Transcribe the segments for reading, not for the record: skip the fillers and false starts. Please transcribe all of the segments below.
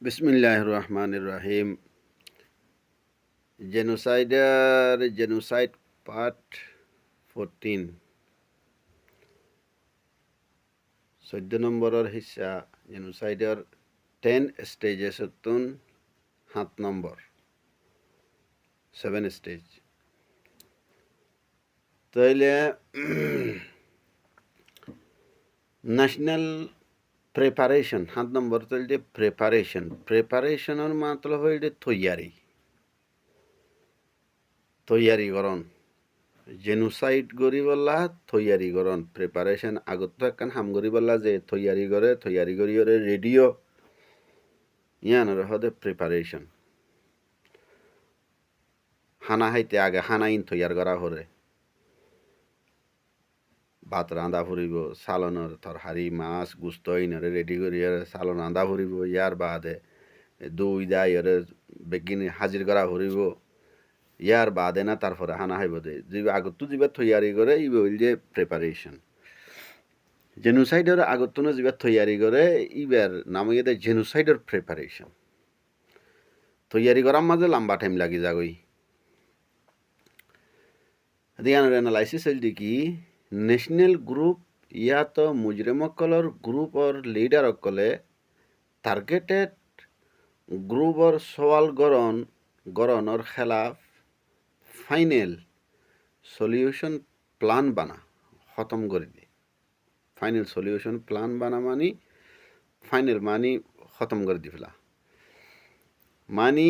বিসমিল্লাহির রহমানির রহিম। Genocide part 14 নম্বৰৰ হিস্সা জেনোসাইডৰ 10 ষ্টেজেছতোন 7 নম্বৰ 7 ষ্টেজ। তাইলে ন্যাশনাল প্রেপারেশন 7 নম্বৰ তাইলে প্রেপারেশনের মাতলব হইলে তৈয়ারীকরণ। জেনোসাইড গরি বললা তৈয়ারীকরণ প্রিপারেশন আগত তো একখান হাম গরি বললা যে তৈয়ারি করি রেডিও ইয়ানোর হদে প্রিপারেশন। হানা হাইতে আগে হানাইন তৈয়ার করা হরে ভাত রাঁধা ফুরিব সালনের তরহারি মাছ গুস্ত ইনরে রেডি করি সালন রাঁধা ফুরিব। ইয়ার বাদে দই দা ইরে বেগিনি হাজির করা ফুরিব। ইয়ার বাদে না তারপরে হানা হাইব দে যে আগত যা তৈয়ারি করে ই হইল যে প্রিপারেশন। জেনোসাইডের আগত যা তৈয়ারি করে ইবার নাম দে জেনোসাইডের প্রিপারেশন। তৈয়ারি করার মাঝে লম্বা টাইম লাগি যাগই। দিয়ানোর এনালাইসিস হইল কি ন্যাশনাল গ্রুপ ইয়াত মুজরিমসকলৰ গ্রুপর লিডার অকলে টার্গেটেড গ্রুপর সওয়াল গড়নৰ খেলাফ ফাইনেল সলিউশন প্ল্যান বানা খতম করে দিয়ে। ফাইনেল সলিউশন প্ল্যান বানা মানি ফাইনেল মানি খতম করে দি ফেলা মানি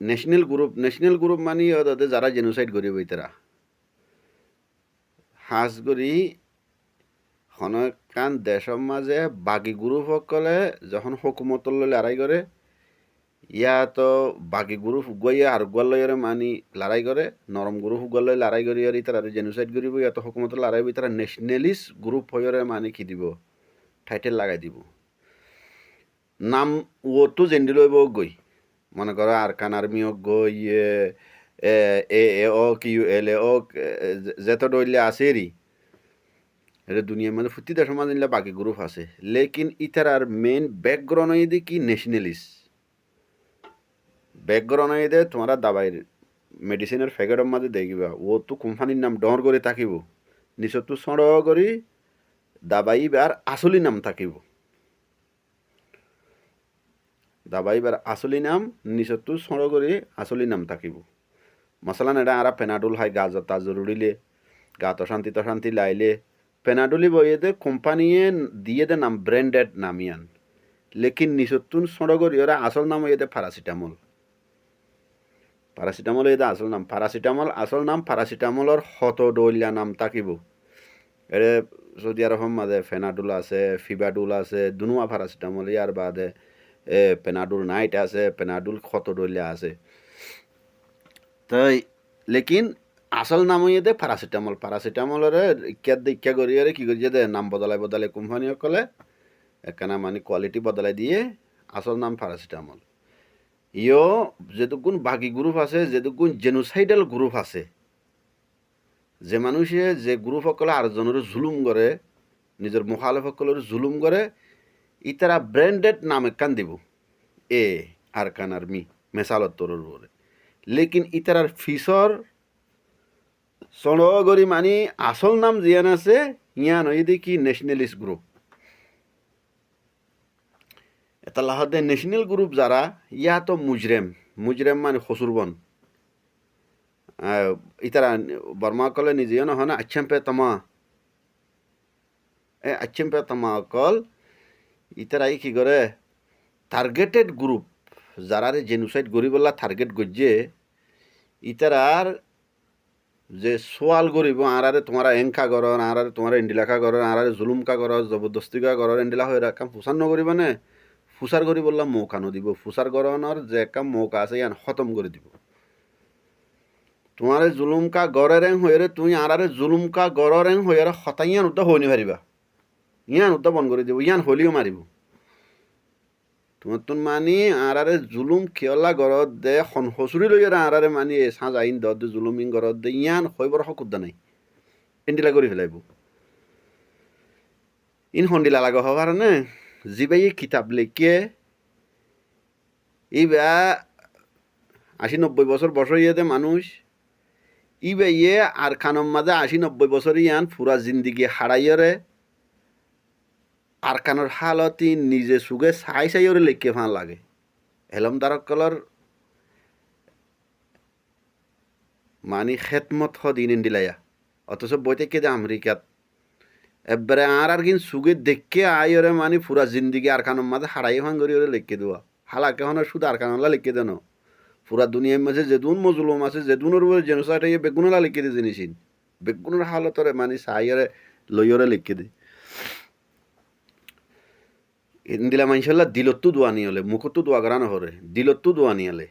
ন্যাশনাল গ্রুপ মানি যারা জেনোসাইড করিব তারা হাজ করি হনকান দেশৰ মাঝে বাকি গ্রুপসকলে যখন হুকুমতর লড়াই করে ইয়াতো বাকি গ্রুপ উগুয়াইয়া আর উগুয়ার মানি লড়াই করে নরম গ্রুপ উগুয়ার লড়াই করি আর তারা জেনোসাইড করিব ইয়াত হুকুমতর লড়াই তারা ন্যাশনালিস্ট গ্রুপ হয়ে মানি কি দিব টাইটেল লাগাই দিব নাম ওটো জেন্ডি লইব গই মনে করো আরকান আর্মি গই AAOQLAO যেত ডইলে আছে রি এটা দুনিয়ার মধ্যে ফুটি দেশের মাঝে বাকি গ্রুপ আছে লেকিন ইতার মেইন ব্যাকগ্রাউন্ড হয়ে কি ন্যাশনালিস্ট ব্যাকগ্রাউন্ড হয়ে তোমার দাবাইর মেডিসিনের ফ্যাকেটের মাঝে দেখিবা ও তো কোম্পানির নাম ডর করে থাকিব নিচত তো সড় করি দাবাইবার আসলি নাম থাকিব দাবাইবার আসলি নাম নিচত তো সড় করে আসলি নাম থাকিব। মশলা নেড়া আরা পেনাডুল হাই গাজ তাজর উড়িলে গা তশান্তি লাইলে পেনাডুলি বইয়ে দে কোম্পানিয়ে দিয়ে দে নাম ব্র্যান্ডেড নামিয়ান লেকিন নিচতুন সড়গরি ওরা আসল নাম হয়ে দে প্যারাসিটামল হয়ে দে আসল নাম প্যারাসিটামলর হত ডলিয়া নাম থাকিব। এরে সৌদি আরব মাঝে ফেনাডুল আছে ফিবাডুল আছে দুনুয়া প্যারাসিটামল ইয়ার বাদে পেনাডুল নাইট আছে পেনাডুল হত ডলিয়া আছে তাই লেকিন আসল নাম হয়ে দে প্যারাসিটামলরে ইক্যা করি কি করি দে নাম বদলাই কোম্পানি সকলে একখানা মানে কোয়ালিটি বদলাই দিয়ে আসল নাম প্যারাসিটামল। ইয় যেটুকুন বাকি গ্রুপ আছে যেটুকুন জেনোসাইডাল গ্রুপ আছে যে মানুষে যে গ্রুপ সকলে আরেকজনের জুলুম করে নিজের মুখালেফ সকলের জুলুম করে ইতারা ব্র্যান্ডেড নাম একখান দিব আরকান আর্মি মেসালত তোরের উপরে লেকিন ইতারার ফিসর সড়গরি মানি আসল নাম জিয়ান আছে ইয়ান হয়ে দেখি ন্যাশনালিস্ট গ্রুপ। এটা লাহদে ন্যাশনাল গ্রুপ যারা ইয়া তো মুজরেম মানে খসুরবন ইতারা বর্মা কলে নিজেও নহয় না আচ্ছাম্পে তামা অকল ইতারাই কি করে টার্গেটেড গ্রুপ যারা জেনোসাইড গরি বললা টার্গেট গজ্জে ইতারার যে সোয়াল করিব আরারে তোমার এংকা করন আরারে তোমার এন্ডিলাখা করন আরারে জুলুমকা কর জবরদস্তিকা করন এন্ডিলা হয়ে কাম ফুসার নকরিব নে ফুসার করি বললাম মৌকা নদিব ফুসার করণর যে কাম মৌকা আছে ইয়ান খতম করে দিব। তোমার জুলুমকা গড়ের হয়ে তুমি আরারে জুলুমকা গড়ের হয়ে হতাইয়ান উদ্দা হইনি পারিবা ইয়ান উদ্দা বন করে দিব ইয়ান হলিও মারিব তোমার তোন মানি আরারে জুলুম খেয়লা গড়ত দে হসুরি লই আরারে মানি সাঁজ আইন দে জুলুমিং গড়ত দে ইয়ান হইবর হকুদ্দা নাই এন্ডিলা করে ফেলাইব। ইন হন্ডিলা লাগা হওয়ার নে জিবাই কিতাব লেখে ইবা ৮০-৯০ বছর বয়সে মানুষ ইবে ইয়ে আর খানম মাঝে ৮০-৯০ বছর ইয়ান পুরা জিন্দিগি হারাইয়রে আর কানোর হালতি নিজে সুগে চাই চাই ওরে লেখকে ফান লাগে এলম দারকলর মানি খেতমত দিন ইন্দিলাইয়া অথচ বইতে কে দে আমেরিকাত এবারে আর কিন সুগে দেখকে আই ওরে মানি পুরা জিন্দিগি আর খানম মাঝে হারাই ফান করি ওরে লেখকে দেওয়া হালাকে হন শুধু আর খানলা লেখকে দেন পুরা দুনিয়ার মাঝে যেদুন মজলুম আছে যেদুনের উপরে জেনোসাইড হয়ে বেগুনলা লিখে দিয়ে জিনিসিন বেগুনের হালতরে মানে সাইরে লইরে লিখে দে ইন্দিলা মাইনশাল্লাহ দিলত্তু দোয়া নিয়ে হলে মুখত্তু দোয়া করানো হরে দিলত্তু দোয়া নিয়ে হলে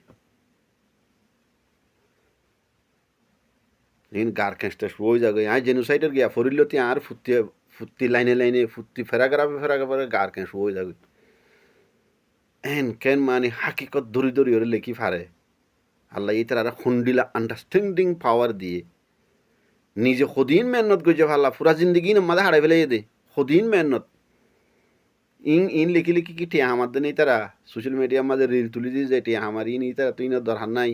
ইন গার খেঁচতে ওই জায়গায় আয় জেনোসাইডের গিয়া ফরিলতি আর ফুত্তি ফুত্তি লাইনে লাইনে ফুত্তি ফেরাগারে গার খেঁচ ওই জায়গায় এন কেন মানে হাকিকত ধরি ধরি ওরে লেখি ফারে আল্লাহ ইতারা খুন্ডিলা আন্ডারস্ট্যান্ডিং পাওয়ার দিয়ে নিজে সদিন মেহনত গজে ভাল্লা পুরা জিন্দগি মাঝে হারাই ফেলাই দে সদিন মেহনত ইন লিখি লিখি কি টিয়া আমার দেন তারা সোশ্যাল মিডিয়ার মাঝে রিল তুলি দিয়ে যায় টিয়া আমার ইন ইতারা তুই না দরকার নাই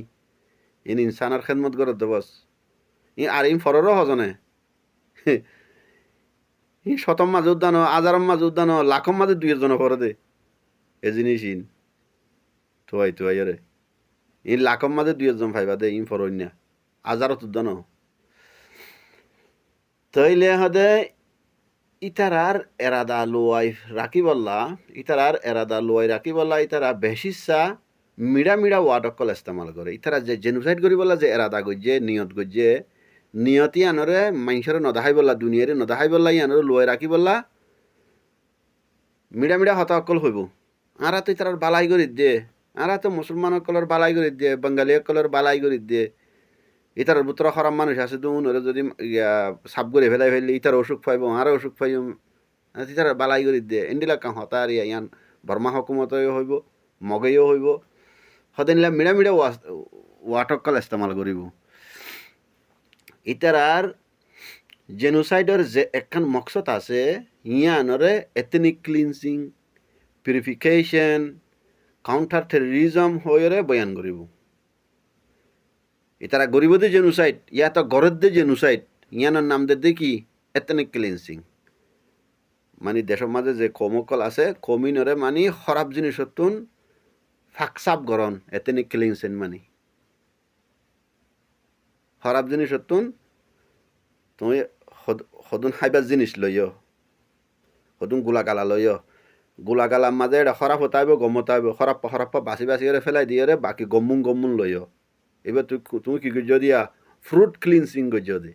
ইন ইনসানের খেদমত করত বস ই আর ইন ফররও হজনে ই শতম মাঝে উদ্যান হাজারম মাঝে উদ্যান লাখম মাঝে দুই জন ফর দে এ জিনিস ইন তুয়াই রে ইন লাখম মাঝে দুই জন ফাইবা দে ইন ফরন্যা হাজারত উদ্যান তৈলে হদে ইতারার এরাদা লোয়াই রাখি বল্লা ইতারা বেশিসা মিড়া মিড়া ওয়ার্ড অকল ইস্তেমাল করে ইতারা যে জেনোসাইড করি বলা যে এরাদা গজ্জে নিয়তি আনরে মাইনসরে নদাহাই বল্লা দুনিয়ারে নদাহাই বল্লা আনরে লোয়াই রাখি বল্লা মিড়া মিড়া হতা অকল হইব আরা তো ইতারার বালাই করি দিয়ে আরা তো মুসলমান অকলর বালাই করি দিয়ে বাঙালি অকলর বালাই করি দিয়ে ইতার বুতরা খারাপ মানুষ আছে দুন ওরা যদি সাপ করে ফেললে ইতার অসুখ পাইব আর অসুখ পাইব ইতার বালাই করে দিয়ে ইন্ডিলা কাম হতা আর ইয়ান বর্মা হকুমতও হইব মগেও হইব সদাই মিড়া মিড়া ওয়াটকল ইস্তেমাল করিব ইতার জেনোসাইডর যে একখান মকসদ আছে ইয়ানরে ethnic cleansing purification counter terrorism হয়ে বয়ান করিব ইতারা গরিবদের জেনোসাইড ইয়া তো গরদের জেনোসাইড ইয়ানোর নাম দে কি এথনিক ক্লিনজিং মানে দেশের মাঝে যে কমকল আছে কমিনরে মানে খারাপ জিনিস তুন ফাকসাপ গরন এথনিক ক্লিনজিং মানে খারাপ জিনিস তুন তুমি সদুন হাইবার জিনিস লইয় সদুন গোলাগালা লইয় গোলাগালার মাঝে এটা খারাপ হতাইব গম হতাইব খারাপ বাছি বাছি করে ফেলাই দিয়ে বাকি গম্মুন লইয় এবার তুমি কি করছো দিয়া ফ্রুট ক্লিনজিং করছো দি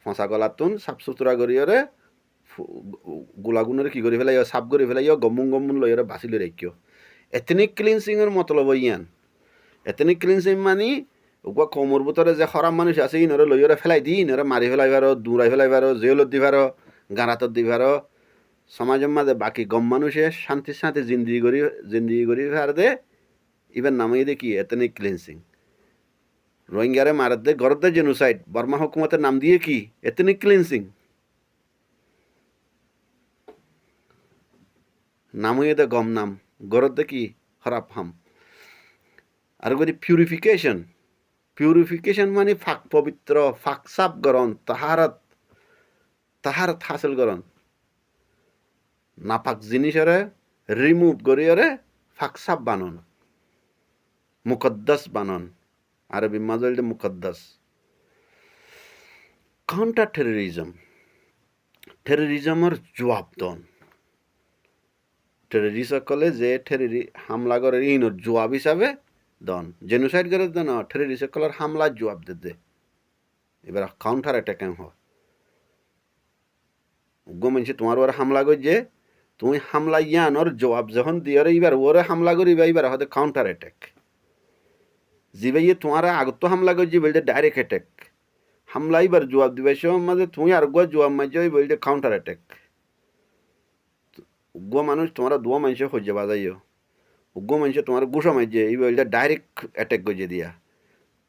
ফসা গলার তুন সাফ সুতরা করিয়রে গোলাগুণরে কি করে ফেলাই সাফ করে ফেলাই গম্মুন লইরে বাছি লৈ রাখিও এথনিক ক্লিনজিংয়ের মতলব ইয়ান এথনিক ক্লিনজিং মানে ওগুয়া কমর ভিতরে যে খারাপ মানুষ আছে ইনরে লইরে ফেলাই দি ইনরে মারি ফেলাই পারো দূরাই ফেলাই পারো জেলত দি পারো গাঁরাতত দি পারো সমাজের মাঝে বাকি গম মানুষে শান্তির সাথে জিন্দিগি করি ফের দে ইবার নামাই দে কি এথনিক ক্লিনজিং রোহিঙ্গারে মারাত দে গরদের জেনোসাইড বর্মা হুকুমতের নাম দিয়ে কি এথনিক ক্লিনজিং নামই দে গম নাম গরদ কি খারাপ হাম আর যদি পিউরিফিকেশন মানে ফাক পবিত্র ফাক সাপ গরণ তাহারত হাসিল গরণ নাপাক জিনিসরে রিমুভ করিয়রে ফাক সাপ বানন মুকদ্দাস বানন আরবি মাজল মুকদ্দাস কাউন্টার টেররিজমের জবাব দন টেররিস্ট সকলে যে হামলা করে ইনোর জবাব হিসাবে দন জেনোসাইড করে দেন টেররিস্ট সকলের হামলার জবাব দে এবার কাউন্টার অ্যাটাক হয় উগ্র মানুষ তোমার ওর হামলা করছে তুমি হামলা ইয়ানোর জবাব যখন দিয়ে এবার ওরে হামলা করিবা এবার হয়তো কাউন্টার অ্যাটাক জিবাইয়ে তোমার আগত হামলা করছি বলতে ডাইরেক্ট অ্যাটাক হামলা এবার জবাব দিবে সে মাঝে তুমি আর গোয়া জবাব মারছো বলতে কাউন্টার অ্যাটাক উগ্র মানুষ তোমার দুয়া মানুষ সহ্য বাজাইও উগ্র মানুষ তোমার গুসা মারছে এই বলতে ডাইরেক্ট অ্যাটাক করছে দিয়া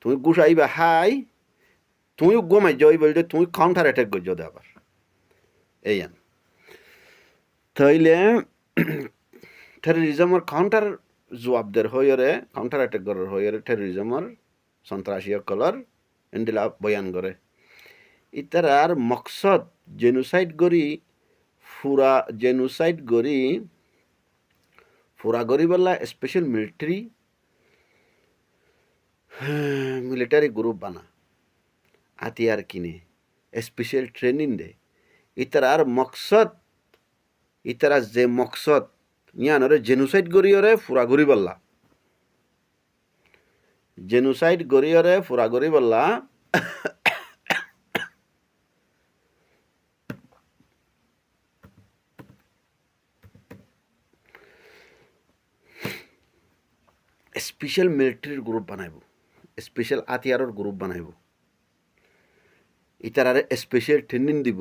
তুমি গুসা আইবা হাই তুমি উগ্র মারছো এই বলতে তুমি কাউন্টার অ্যাটাক করছো আবার এই তাইলে টেররিজমের কাউন্টার জবাবদের হইরে কাউন্টার অ্যাটাক করার হইরে টেরোরিজমর সন্ত্রাসীসকলৰ এন্ডিলা বয়ান করে ইতারার মকসদ জেনোসাইড করি ফুরা গরিবল্লা স্পেশাল মিলিটারি গ্রুপ বানা হাতিয়ার কিনে স্পেশাল ট্রেনিং দে ইতারা যে মকসদ ইয়ানরে জেনোসাইড গরিয়রে ফুরা গরিবল্লা স্পেশাল মিলিটারির গ্রুপ বানাইব স্পেশাল হাতিয়ারের গ্রুপ বানাইব ইতারারে স্পেশাল ট্রেনিং দিব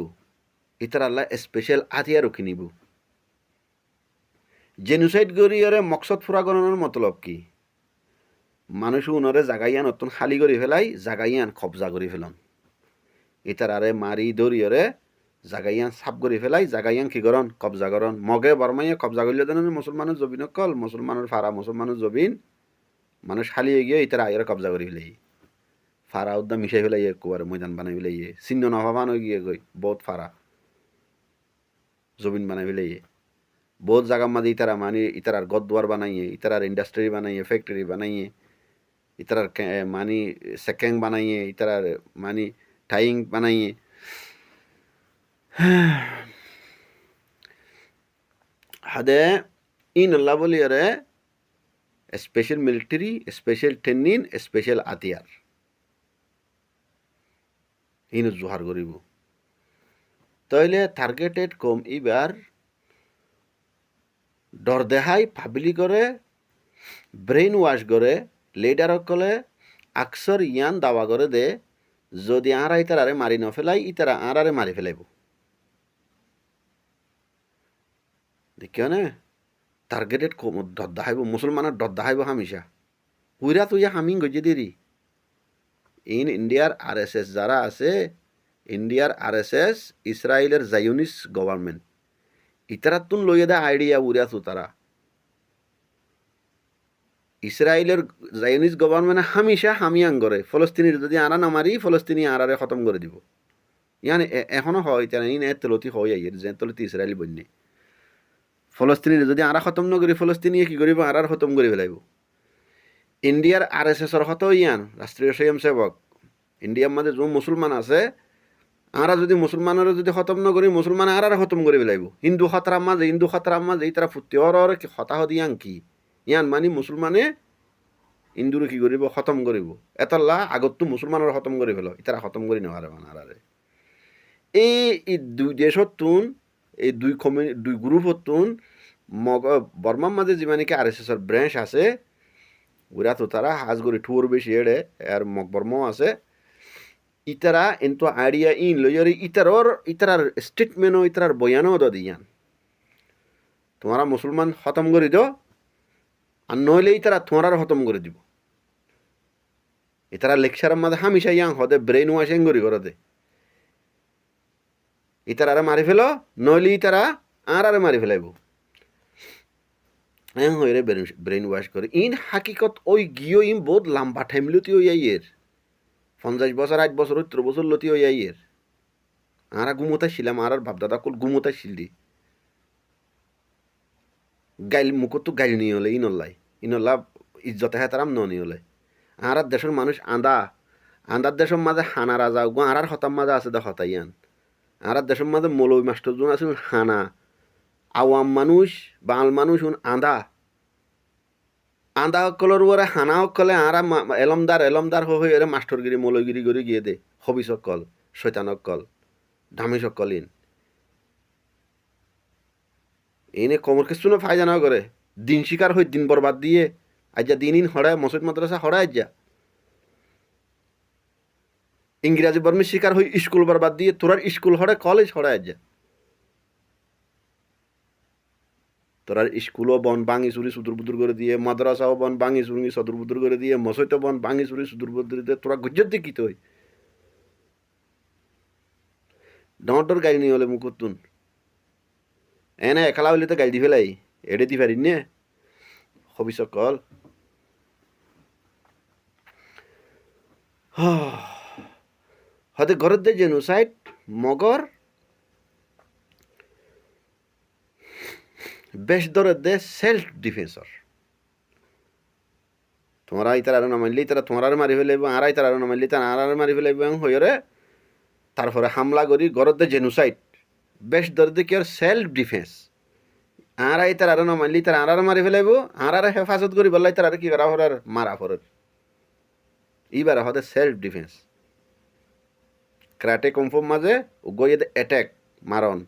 ইতারাল্লা স্পেশাল হাতিয়ারও কিনিব জেনোসাইড গরিয়রে মকসদ ফুরা গণনার মতলব কি মানুষ উনরে জাগাইয়ান অতন খালি করে ফেলাই জাগাইয়ান কবজা করে ফেলন ইতারারে মারি দরিয়রে জাগাইয়ান সাপ করে ফেলাই জাগাইয়ান কি করন কবজা করন মগে বর্মাইয়া কবজা করলে দেন মুসলমানের জবিন কল মুসলমানের ফারা মুসলমানের জবিন মানুষ হালিয়ে গিয়ে ইতারা আয়ের কবজা করে ফেলাই ফারা উদ্দা মিশাই ফেলাই একবারে ময়দান বানাই ফেলাই চিহ্ন নভাবান হয়ে গিয়ে গই বহুত ফারা জবিন বানাই ফেলাই বহুত জায়গার মাঝে ইতারার গদদুয়ার বানাইয়ে ইতারার ইন্ডাস্ট্রি বানাইয়ে ফ্যাক্টরি বানাইয়ে ইতারার সেকেং বানাইয়ে ইতারার টাইং বানাইয়ে হাদে ইন আল্লাহ বলিয়ারে special military special training special হাতিয়ার ইন জোহার করিব তাইলে টার্গেটেড কম ইবার ডর দেহাই পাবলি করে ব্রেইন ওয়াশ করে লিডারসকলে আকসর ইয়ান দাওয়া করে দে যদি আরা ইতারারে মারি নফেলাই ইতারা আরারে মারি ফেলাইব দেখিও না টার্গেটেড কম ডর দেখাইব মুসলমানের ডর দেখাইব হামিশা হুইরা তুই হামিং গজে দিরি ইন্ডিয়ার RSS যারা আছে ইন্ডিয়ার RSS ইসরায়েলের জায়নিস গভর্নমেন্ট ইতারা তুন লইয়া দে আইডিয়া উড়িয়া তো তারা ইসরায়েলের জায়নিস গভর্নমেন্ট হামিশা হামিয়াং করে ফলস্তিনির যদি আরা না মারি ফলস্তিনি আরারে খতম করে দিব ইয়ান এখনো হয় তেন তেলতি হয় আইয়ের যে তলতি ইসরায়েল বন্যে ফলস্তিনির যদি আরা খতম নকরি ফলস্তিনিয়ে কি করিব আরার খতম করে ফেলাইব ইন্ডিয়ার RSSর হত ইয়ান রাষ্ট্রীয় স্বয়ংসেবক ইন্ডিয়ার মাঝে যে মুসলমান আছে আরা যদি মুসলমানের যদি খতম নকরি মুসলমান আরার খতম করে ফেলাইব হিন্দু খতরার মাঝে তারা ফুটি হর হতাহত ইয়াং কি ইয়ান মুসলমানে হিন্দুরে কি করিব খতম করিব এতলা আগততো মুসলমানের খতম করে ফেল ইতারা খতম করে নেওয়ারে আরারে এই দুই দেশত তুন এই দুই গ্রুপত তুন বর্মার মাঝে যিমানিকে RSSর ব্রাঞ্চ আছে ওরা তো তারা হাজগরি ঠুর বেশি এড়ে আর মকবর্মও আছে ইতারা কিন্তু আইডিয়া ইন লইয়ারি ইতারার স্টেটমেন্টও ইতারার বয়ানও দিয়ান তোমারা মুসলমান খতম করে দিও আর নইলে ইতারা তোমার খতম করে দিব ইতারা লেকচারের মাঝে হামিশা ইয়াং হদে ব্রেন ওয়াশিং করি করতে ইতারারে মারি ফেলো নইলে ইতারা আরে মারি ফেলাইব হইরে ব্রেন ওয়াশ করে ইন হাকিকত ওই গিয়ে ইন বহুত লম্বা টাইম লতি ওই আইয়ের 50 বছর 8 বছর 70 বছর লতি ওই আইয়ের আরা ঘুমোতা ছিলাম আর বাপদাদা কুল ঘুমোতা ছিলি গাইল মুখতো গাইল নিয়ে হলে ইনল্লা ইজ্জতে হ্যাঁ তারাম নিয়ে হলে আর দেশের মানুষ আন্দার দেশের মাঝে হানা রাজা আর হতাম মাঝে আছে দে হতাইয়ান আর দেশের মাঝে মৌলবী মাস্টার জন আছে হানা আওয়াম মানুষ বাঙাল মানুষ আন্দা অকলের ওরে হানা অকলে আরা এলমদার হয়ে এরে মাস্টরগিরি মৌলগিরি করে গিয়ে দে হবিস অকল শৈতান অকল ধামিস অকল এনে কমর কিছু না ফায়দা না করে দিন শিকার হয়ে দিন বরবাদ দিয়ে আজ্জা দিন হড়ায় মসজিদ মাদ্রাসা হড়ায় আজ্জা ইংরাজি বর্মের শিকার হয়ে স্কুল বরবাদ দিয়ে তোরার স্কুল হড়ে কলেজ হড়ায় আজ্জা তোরার স্কুলও বন ভাঙি চুরি সুদুর করে দিয়ে মাদ্রাসাও বন ভাঙি চুরি সদুর করে দিয়ে মসজিদও বন ভাঙি চুরি সুদুর দিয়ে তোরা গুজর দিয়ে কিতে হই ডর গাড়ি নিয়ে হলে মুকুতুন এনে একলা হইলে তো গাড়ি দি ফেলাই এড়ে দি পারি নে হবিসকল হতে ঘরের দে জেনোসাইড মগর বেশ দরের দে সেলফ ডিফেন্সর তোমরা ইতার আর নামাইলি তারা তোমার মারি ফেলাইব আর ইতার আর নামাইলি তারা আর মারি ফেলাইব হইরে তারপরে হামলা করি ঘরের দে জেনোসাইড বেশ দরের দে কি আর সেলফ ডিফেন্স আর ইতার আর নামাইলি তারা আর মারি ফেলাইব আর হেফাজত করি বললাই তারা কি করা হরার মারা ফরের এইবার হতে সেলফ ডিফেন্স ক্রাটে কমফোর মাঝে গইয়ে অ্যাটাক মারণ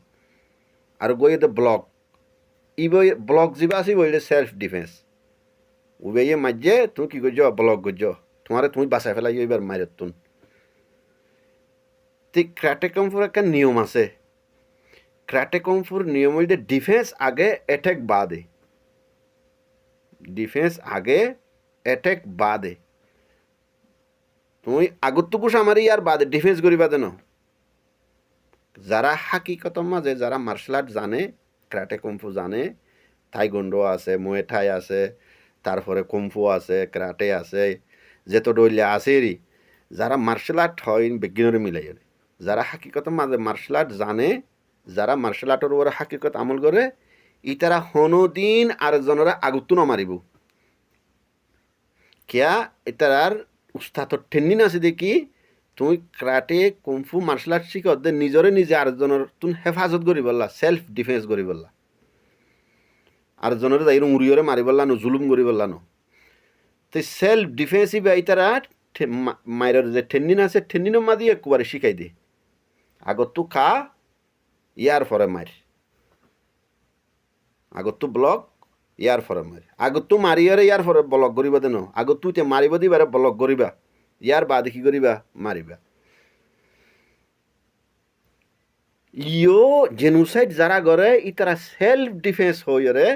আর গইয়ে ব্লক ই বই ব্লক যা আছে বইলে সেলফ ডিফেন্স উবেয়ে মাঝে তুমি কি করছ ব্লক করছ তোমারে তুমি বাঁচাই ফেলাই এবার মারের তুন ঠিক ক্রাটে কমফোর একটা নিয়ম আছে ক্রাটে কমফোর নিয়ম হইলে ডিফেন্স আগে অ্যাটাক বাদে ডিফেন্স আগে অ্যাটাক বাদে তুমি আগতটুকু সামারি আর বাদে ডিফেন্স করিবা দেন যারা হাকিকতর মাঝে যারা মার্শাল আর্ট জানে ক্রাটে কুমফু জানে থাইগন্ডো আছে মুয়ে ঠাই আছে তারপরে কুমফু আছে ক্রাটে আছে যেত ডইলে আছে রি যারা মার্শাল আর্ট হয় বিজ্ঞানের মিলাই যারা হাকিকতর মাঝে মার্শাল আর্ট জানে যারা মার্শাল আর্টের উপরে হাকিকত আমল করে ই তারা হনদিন আরেকজনের আগতু নমারিব কিয়া এটার উস্তাদর ঠেন্নিন আছে দেখি তুমি ক্রাটে কুমফু মার্শাল আর্ট শিখ নিজরে নিজে আরেকজনের তুমি হেফাজত করি বললা সেলফ ডিফেন্স করি বললা আরেকজনের যাই উড়িয়রে মারি বললা নো জুলুম করি বললা নো তো সেলফ ডিফেন্সিভ তারা মায়ের যে ঠেন্নিন আছে ঠেন্নিনের মা দিয়ে একবারে শিখাই দে আগত তু খা ইয়ার পরে মার আগত তু ব্লক ইয়ার পরে মার আগত তু মারিয়ারে ইয়ার পরে ব্লক করিবা দেন আগত তুই তে মারিব দিবারে ব্লক করিবা ইয়ার বাদে কি করিবা মারিবা ইয়ো জেনোসাইড যারা করে ই তারা সেলফ ডিফেন্স হইরে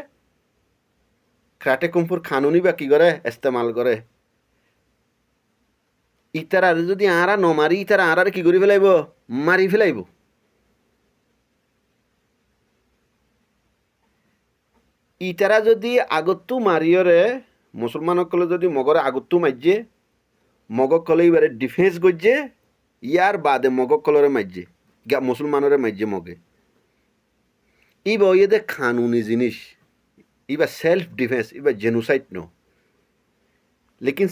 ক্রাটে কুমফুর খানুনি বা কি করে ইস্তেমাল করে ইতারা যদি আরা নমারি ইতারা আরারে কি করি ফেলাইব মারি ফেলাইব ইতারা যদি আগতু মারিয়রে মুসলমানসকলে যদি মগরে আগতু মাইজে মগক কলে এবারে ডিফেন্স করছে ইয়ার বাদে মগক কলরে মাইজে গা মুসলমানরে মাইজে মগে ইবা ইয়ে কানুনি জিনিস ইবা সেলফ ডিফেন্স ইবা জেনোসাইড ন লেকিন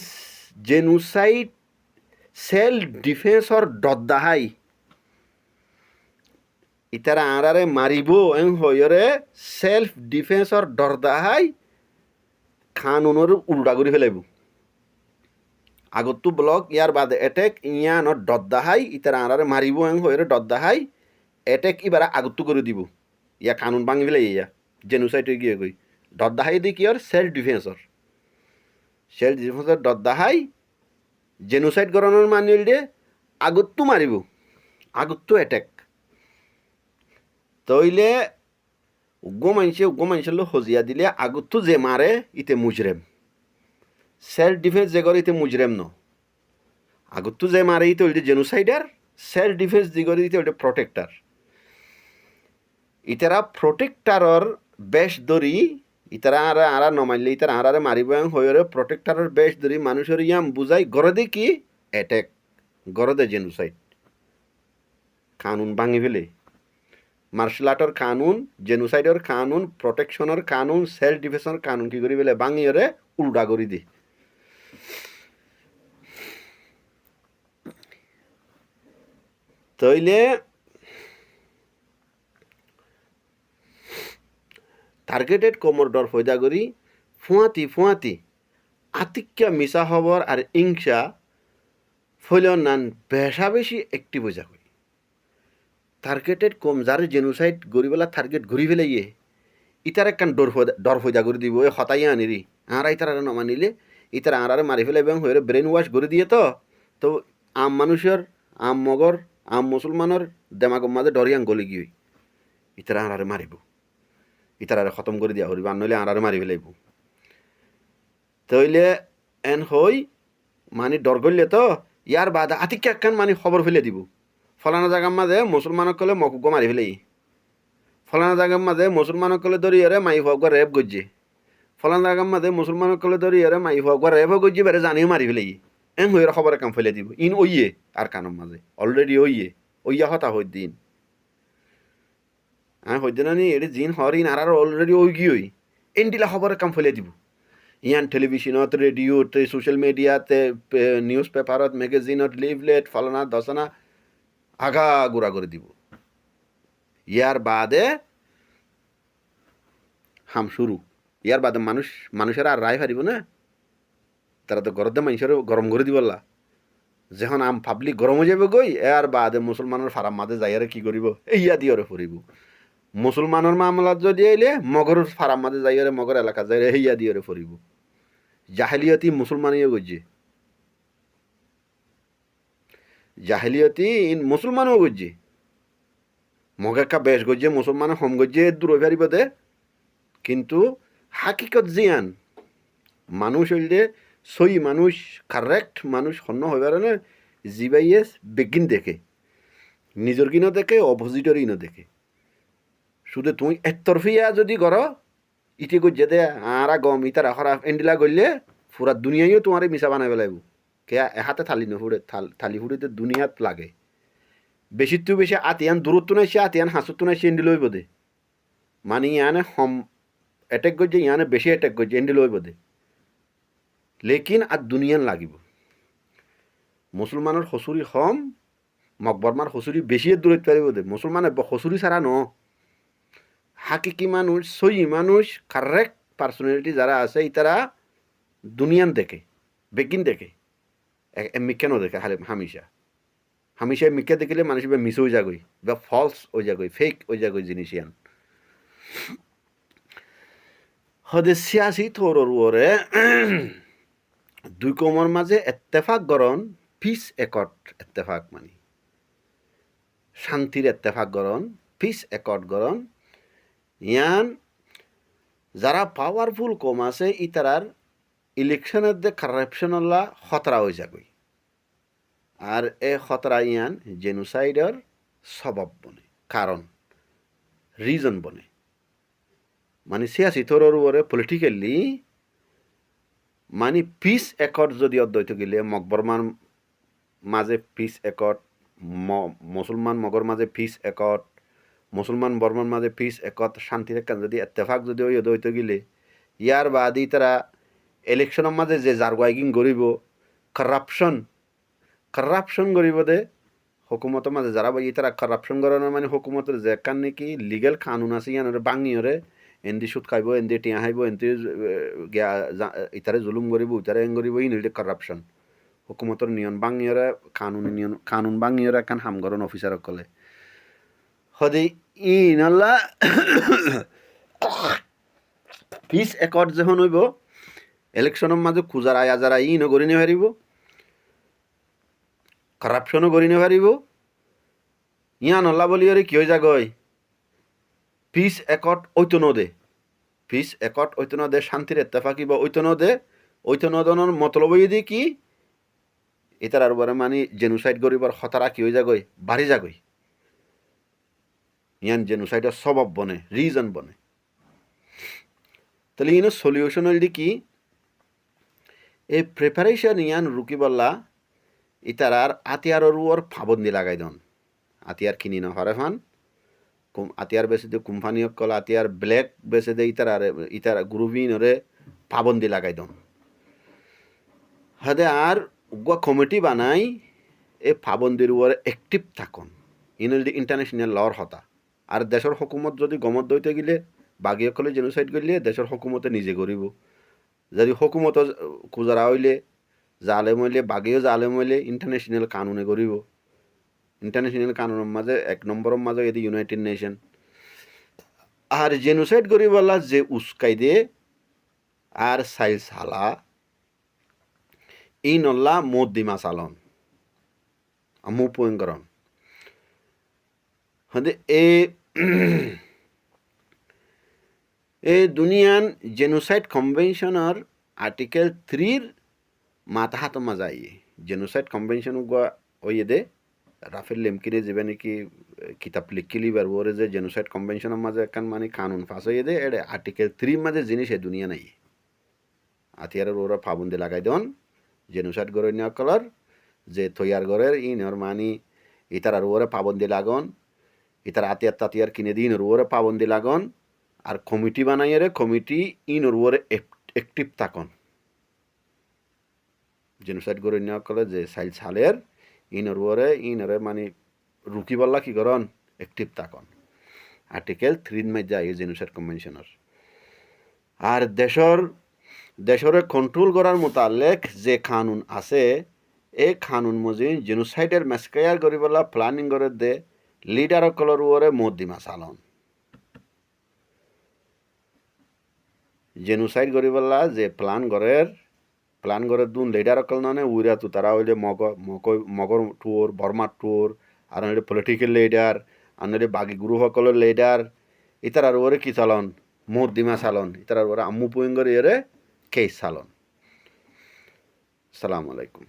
জেনোসাইড সেলফ ডিফেন্সর দদ্দাহাই ইতারা আরারে মারিব এং হইরে সেলফ ডিফেন্সর দরদাহাই কানুনের উল্টা করে ফেলাইব আগতু ব্লক ইয়ার বাদে এটেক ইয়া ন দদ্দাহাই ইতারা আরারে মারিব এং হইরে দদ্দাহাই এটেক ইবারা আগতু করে দিব ইয়া কানুন ভাঙি ফেলাই ইয়া জেনোসাইড গিয়ে গই দদ্দাহাই দি কি আর সেলফ ডিফেন্সর দদ্দাহাই জেনোসাইড গরনের মানিল দিয়ে আগতু মারিব আগতু এটেক তইলে উগ্র মানুষের হজিয়া দিলে আগতু যে মারে ইতে মুজরেম সেলফ ডিফেন্স যে করে ইতে মুজরেম ন আগতু যে মারে ইতে ওইটা জেনোসাইডার সেলফ ডিফেন্স যে করে ইতে ওইটা প্রটেক্টার ইতারা প্রটেক্টারর বেশ দরি ইতারা আরা নমাইলে ইতারা আরারে মারিব হয়ে প্রটেক্টারর বেশ দরি মানুষের ইয়াম বুঝাই গরদে কি অ্যাটেক গরদে জেনোসাইড কানুন ভাঙি ফেলে মার্শাল আর্টর কানুন জেনোসাইডর কানুন প্রটেকশনের কানুন সেলফ ডিফেন্সর কানুন কি করি ফেলে ভাঙিয়ে উল্টা করি দি তইলে টার্গেটেড কমরডর ফয়দা করি ফুয়াতি আতিক্যা মিশা খবর আর ইংসা ফইলেও নান বেশা বেশি একটি বোঝা করি টার্গেটেড কম যার জেনোসাইড গরিবেলা টার্গেট ঘুরি ফেলে ইয়ে ইতার একখান ডর ফয়দা করে দিব এ হতাই আনিরি আরা ইতারা নমানিলে ইতারা আরারে মারি ফেলে এবং হয়ে ব্রেন ওয়াশ করে দিয়ে তো আম মানুষের আম মগর আম মুসলমানের দেমাগর মাঝে ডরিয়াং গলি গিয়ে ইতারা আরারে মারিব ইতারারে খতম করে দিয়া হরিব আর নইলে আরারে মারি ফেলাইব তইলে এন হই মানে ডর করলে তো ইয়ার বাদে আতিকে একখান মানে খবর ফেলে দিব ফলানা জায়গার মাঝে মুসলমানক কলে মকুগ মারি ফেলেই ফলানা জায়গার মাঝে মুসলমানক কলে ধরিয়ে মাই হক রেপ গজ্জে ফলান জায়গার মাঝে মুসলমান কলে ধরি এরে মাই হওয়া ঘরে এভাবে গজি বেড়ে জানিও মারি ফেলে এন হয়ে খবরের কাম ফেলে দিব ইন ওইয়ে আর কানের মাঝে অলরেডি ওইয়া হতা হই দিন হ্যাঁ হইতে না নি এটি জিন হর ইন আর অলরেডি ওই গিয়ে এনডিলা খবরের কাম ফেলে দিব ইয়ান টেলিভিশনত রেডিওতে সোশ্যাল মিডিয়াতে নিউজ পেপারত মেগাজিনত লিভলেট ফলানা দশনা আগা গুড়া করে দিব ইয়ার বাদে হাম শুরু ইয়ার বাদে মানুষের আর রায় পারিব না তারা তো গরদে মানুষের গরম করে দিবলা যখন আম পাবলিক গরম হয়ে যাবে গই এর বাদে মুসলমানের ফারাম মাঝে যাইয়ারে কি করিব ইয়া দিয়রে ফুরিব মুসলমানের মামলাত যদি আইলে মগর ফারাম মাঝে যাইয়ারে মগর এলাকা যাইরে ইয়া দিয়রে ফুরিব জাহেলিয়তি মুসলমানিও গজ্জে জাহেলিয়তি ইন মুসলমানও গজ্জে মগেকা বেশ গজ্জে মুসলমান হম গজ্জে দূর ফেরিব দে কিন্তু হাকিকত জিয়ান মানুষ হইলে সই মানুষ কারেক্ট মানুষ হন্য হইবার না জিবাইয়ে বেগিন দেখে নিজের কিনো দেখে অপোজিটর ইনো দেখে শুধু তুমি একতরফিয়া যদি করো ইটি গজ্জে দে আরা গম ইতারা খারাপ এন্ডিলা গড়লে পুরা দুনিয়াইও তোমার মিশা বানাই পেলাইব কে এহাতে থালি নুফুড়ে থালি ফুড়িতে দুনিয়াত লাগে বেশির বেশি আতিয়ান দূরত্ব নাই সে আতিয়ান হাসুত্ব নাই সে এন্ডি লইব দে মানে ইয়ানে হম অ্যাটেক করছে ইয়ানে বেশি অ্যাটেক করছে এন্ডি লইব দে লেকিন আর দুনিয়ান লাগিব মুসলমানের হসুরি হম মকবরমার হসুরি বেশি দূরত্ব পারিব দে মুসলমানের হসুরি ছাড়া ন হাকিকি মানুষ সই মানুষ কারেক্ট পার্সোনালিটি যারা আছে তারা দুনিয়ান দেখে বেগিন দেখে মিক্যানো দেখে হামিশা হামিশা মিক্যা দেখিলে মানুষ মিস হয়ে যাগই বা ফলস হয়ে যাগই ফেক হয়ে যাগই জিনিস ইয়ান হদে সিয়াসি থোরর ওরে দুই কমর মাঝে এত্তেফাক গরণ পিস একট এত্তেফাক মানে শান্তির এত্তেফাক গরণ পিস একট গরণ ইয়ান যারা পাওয়ারফুল কম আছে ইতারার ইলেকশনের যে কারাপশনল্লা খতরা হয়ে যাগই আর এ খতরা ইয়ান জেনোসাইডর সবব বনে কারণ রিজন বনে মানে সিয়াসি থোরর ওরে পলিটিক্যালি মানে পিস একট যদি অদ্বৈত গেলে মকবরমান মাঝে পিস একট মুসলমান মগর মাঝে পিস একট মুসলমান বর্মার মাঝে পিস একত শান্তির একখান যদি এত্তেফাক যদি ওই অদ্বৈত গেলে ইয়ার বাদই তারা ইলেকশনের মাঝে যে জারগোয়াইগিং গরিব কারাপশন গরিব দে হুকুমতের মাঝে যারা বই তারা কারাপশন করানোর মানে হুকুমতের যে কান নাকি লিগেল কানুন আছে ইয়ানোর বাঙিয়রে এন্দি সুদ খাইব এন্দি টিয়া খাইব এন্দি ইতারে জুলুম করিব ইতারে এং করিব ই নইলে কারাপশন হুকুমতের নিয়ন বাঙিয়রে কানুন বাঙিয়রে কান হামগরণ অফিসার কলে হদি ই নল্লা পিস একট যখন হইব ইলেকশনের মাঝে খুঁজার আয়া যারা ই নগরি নে হারিব কারাপশনও করি নে পারিব ইয়া নল্লা বলি আরে কি হয়ে যাগয় পিস একট ঐত নদে পিস একট ঐত নদে শান্তির এত্তেফাকি বা ঐত নদনের মতলব দি কি এটার আর বরে মানে জেনোসাইড গরিবার খতরা কি হয়ে যাগয় বাড়ি যাগয় ইয়ান জেনোসাইডের স্বভাব বনে রিজন বনে তাহলে ইনো সলিউশন হল কি এই প্রিপারেশন ইয়ান রুকি বললা ইতারার আতিয়ারর ওর পাবন্দি লাগাই দন আতিয়ার কিনি না হরে ফান আতিয়ার বেসে দে কোম্পানি কল আতিয়ার ব্ল্যাক বেসে দে ইতার গ্রুভিনরে পাবন্দি লাগাই দন হাদে আর উগা কমিটি বানাই এই পাবন্দির ওরে অ্যাক্টিভ থাকুন ইনল ইন্টারন্যাশনাল লর হতা আর দেশের হুকুমত যদি গমত দইতে গেলে বাগিয়কলে জেনোসাইড করলে দেশের হুকুমতে নিজে করিব যদি হুকুমত কুজারা হইলে জালেম হইলে বাগিও জালেম হইলে ইন্টারন্যাশনাল কানুনে করিব ইন্টারন্যাশনাল কানুনের মাঝে এক নম্বরের মাঝে এদি ইউনাইটেড নেশন আর জেনোসাইড করিবলা যে উস্কাই দে আর সাইল সালা এই নল্লা মোদ্দিমা চালন আমু পয়ঙ্করণ হদে এ দুনিয়ান জেনোসাইড কনভেনশনের আর্টিকেল 3 মাথা হাত মাজাই জেনোসাইড কনভেনশন ওই দে রাফেল লেমকিরে যাবে নাকি কিতাব লিখিলি বার ওরে যে জেনোসাইড কনভেনশনের মাঝে একখান মানে কানুন ফাঁস হয়ে দে এটা আর্টিকেল 3 মাঝে জিনিস এ দুনিয়া নাই আতিয়ারের ওরা পাবন্দি লাগাই দন জেনুসাইড গড়ে নিয়া কলার যে তৈয়ার গড়ের ইনর মানি ইতার আর ওরে পাবন্দি লাগন ইতার আতিয়ার তাতিয়ার কিনে দিন ওরে পাবন্দি লাগন আর কমিটি বানাইয়ারে কমিটি ইনর ওরে অ্যাক্টিভ থাকন জেনুসাইড গড়ে নিয়া কলে যে সাইল সালের ইনরে মানে রুকি বললা কি করন অ্যাক্টিভ থাকন আর্টিকেল 3 মে যায় জেনুসাইড কনভেনশনের আর দেশরে কন্ট্রোল করার মোতালেক যে কানুন আছে এই কানুন মজিন জেনোসাইডের মেসকায়ার করিবলা প্ল্যানিং করে দে লিডার কলর ওরে মদ্দিমা চালন জেনোসাইড করিবলা যে প্ল্যান করে দুন লিডার অকল নানে উইরা তু তারা হইলে মগর টুর বর্মার টুর আর হইলে পলিটিক্যাল লিডার আর হইলে বাকি গুরু সকলের লিডার ইতার আর ওরে কি চালন মদ্দিমা চালন ইতার আর ওরে আম্মু পুইঙ্গর এরে কেস চালন। আসসালামু আলাইকুম।